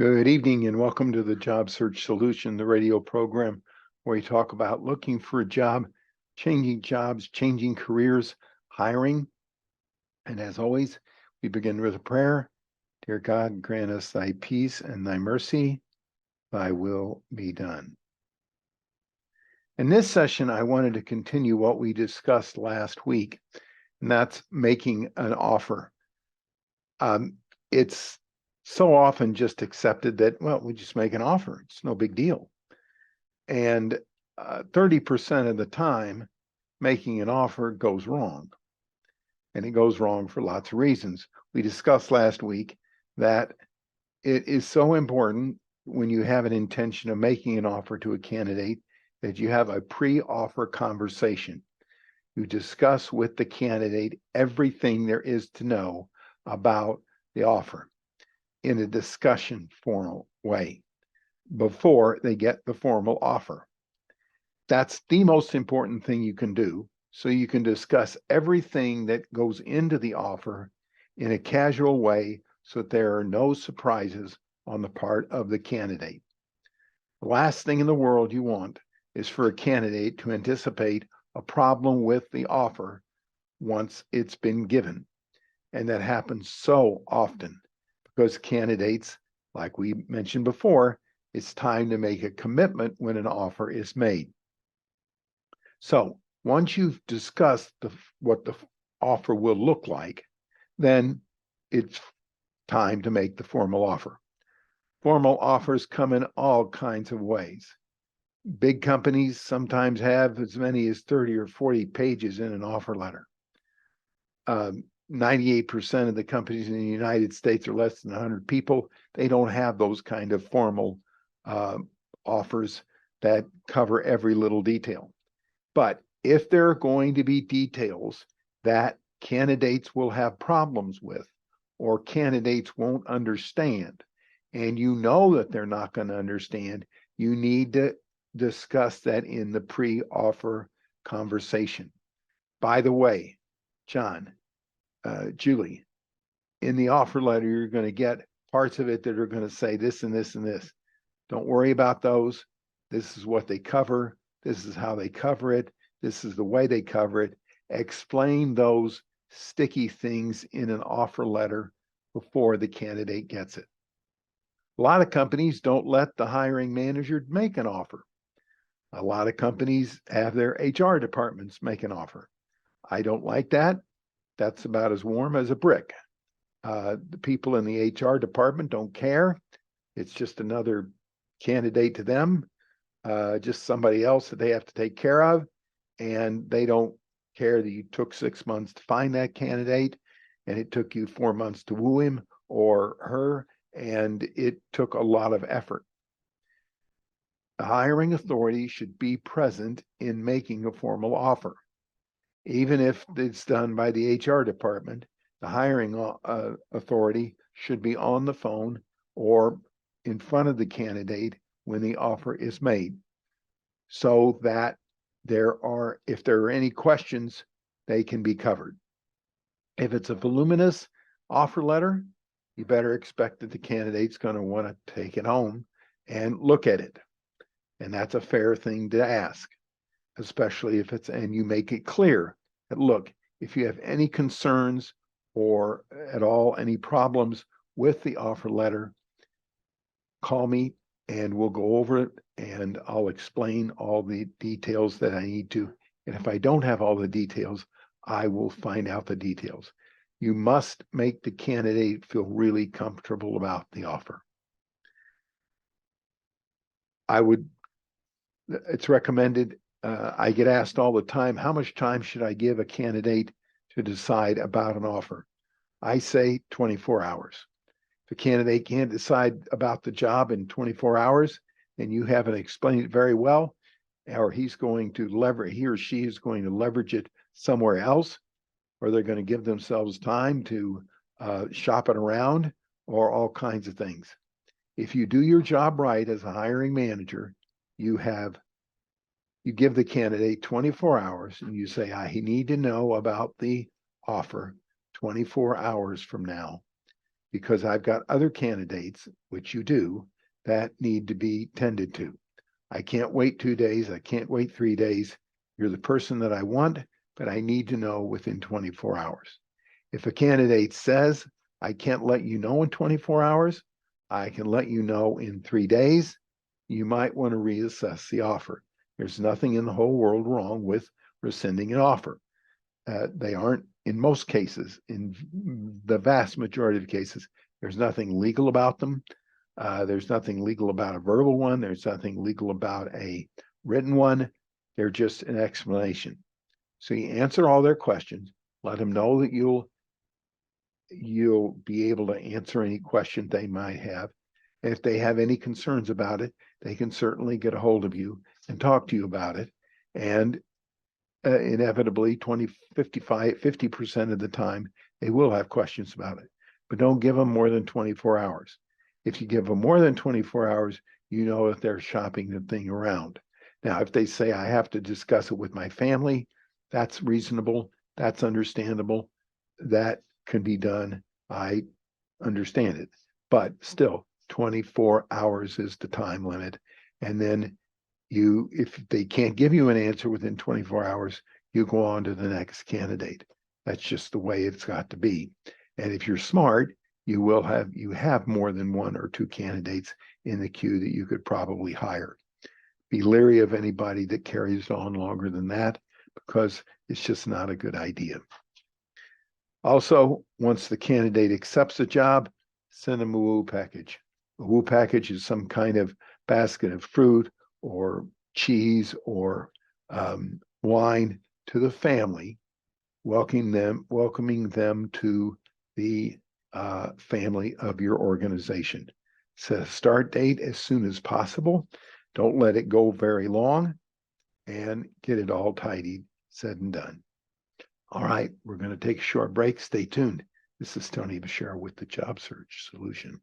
Good evening and welcome to the Job Search Solution, the radio program where we talk about looking for a job, changing jobs, changing careers, hiring. And as always, we begin with a prayer. Dear God, grant us thy peace and thy mercy, thy will be done. In this session, I wanted to continue what we discussed last week, and that's making an offer. It's so often just accepted that, well, we just make an offer. It's no big deal. And 30% of the time, making an offer goes wrong. And it goes wrong for lots of reasons. We discussed last week that it is so important when you have an intention of making an offer to a candidate that you have a pre-offer conversation. You discuss with the candidate everything there is to know about the offer in a discussion formal way before they get the formal offer. That's the most important thing you can do. So you can discuss everything that goes into the offer in a casual way so that there are no surprises on the part of the candidate. The last thing in the world you want is for a candidate to anticipate a problem with the offer once it's been given. And that happens so often because candidates, like we mentioned before, it's time to make a commitment when an offer is made. So once you've discussed what the offer will look like, then it's time to make the formal offer. Formal offers come in all kinds of ways. Big companies sometimes have as many as 30 or 40 pages in an offer letter. 98% of the companies in the United States are less than 100 people. They don't have those kind of formal offers that cover every little detail. But if there are going to be details that candidates will have problems with or candidates won't understand, and you know that they're not going to understand, you need to discuss that in the pre-offer conversation. By the way, John, Julie, in the offer letter, you're going to get parts of it that are going to say this and this and this. Don't worry about those. This is what they cover. This is how they cover it. This is the way they cover it. Explain those sticky things in an offer letter before the candidate gets it. A lot of companies don't let the hiring manager make an offer. A lot of companies have their HR departments make an offer. I don't like that. That's about as warm as a brick. The people in the HR department don't care. It's just another candidate to them, just somebody else that they have to take care of. And they don't care that you took 6 months to find that candidate and it took you 4 months to woo him or her, and it took a lot of effort. The hiring authority should be present in making a formal offer. Even if it's done by the HR department, the hiring authority should be on the phone or in front of the candidate when the offer is made, so that if there are any questions, they can be covered. If it's a voluminous offer letter, you better expect that the candidate's going to want to take it home and look at it. And that's a fair thing to ask, especially if and you make it clear that, look, if you have any concerns or at all any problems with the offer letter, call me and we'll go over it and I'll explain all the details that I need to. And if I don't have all the details, I will find out the details. You must make the candidate feel really comfortable about the offer. It's recommended, I get asked all the time, how much time should I give a candidate to decide about an offer? I say 24 hours. If a candidate can't decide about the job in 24 hours and you haven't explained it very well, or he or she is going to leverage it somewhere else, or they're going to give themselves time to shop it around, or all kinds of things. If you do your job right as a hiring manager, you give the candidate 24 hours and you say, I need to know about the offer 24 hours from now. because I've got other candidates, which you do, that need to be tended to. I can't wait 2 days. I can't wait 3 days. You're the person that I want, but I need to know within 24 hours. If a candidate says, I can't let you know in 24 hours, I can let you know in 3 days, you might want to reassess the offer. There's nothing in the whole world wrong with rescinding an offer. They aren't, in most cases, in the vast majority of cases, there's nothing legal about them. There's nothing legal about a verbal one. There's nothing legal about a written one. They're just an explanation. So you answer all their questions, let them know that you'll be able to answer any question they might have. And if they have any concerns about it, they can certainly get a hold of you and talk to you about it. And inevitably 50% of the time, they will have questions about it, but don't give them more than 24 hours. If you give them more than 24 hours, you know that they're shopping the thing around. Now, if they say, I have to discuss it with my family, that's reasonable. That's understandable. That can be done. I understand it, but still 24 hours is the time limit. And then if they can't give you an answer within 24 hours, you go on to the next candidate. That's just the way it's got to be. And if you're smart, you have more than 1 or 2 candidates in the queue that you could probably hire. Be leery of anybody that carries on longer than that, because it's just not a good idea. Also, once the candidate accepts a job, send them a WOO package. A WOO package is some kind of basket of fruit or cheese or wine to the family, welcoming them to the family of your organization. Set a start date as soon as possible. Don't let it go very long, and get it all tidied, said and done. All right, we're going to take a short break. Stay tuned. This is Tony Bashir with the Job Search Solution.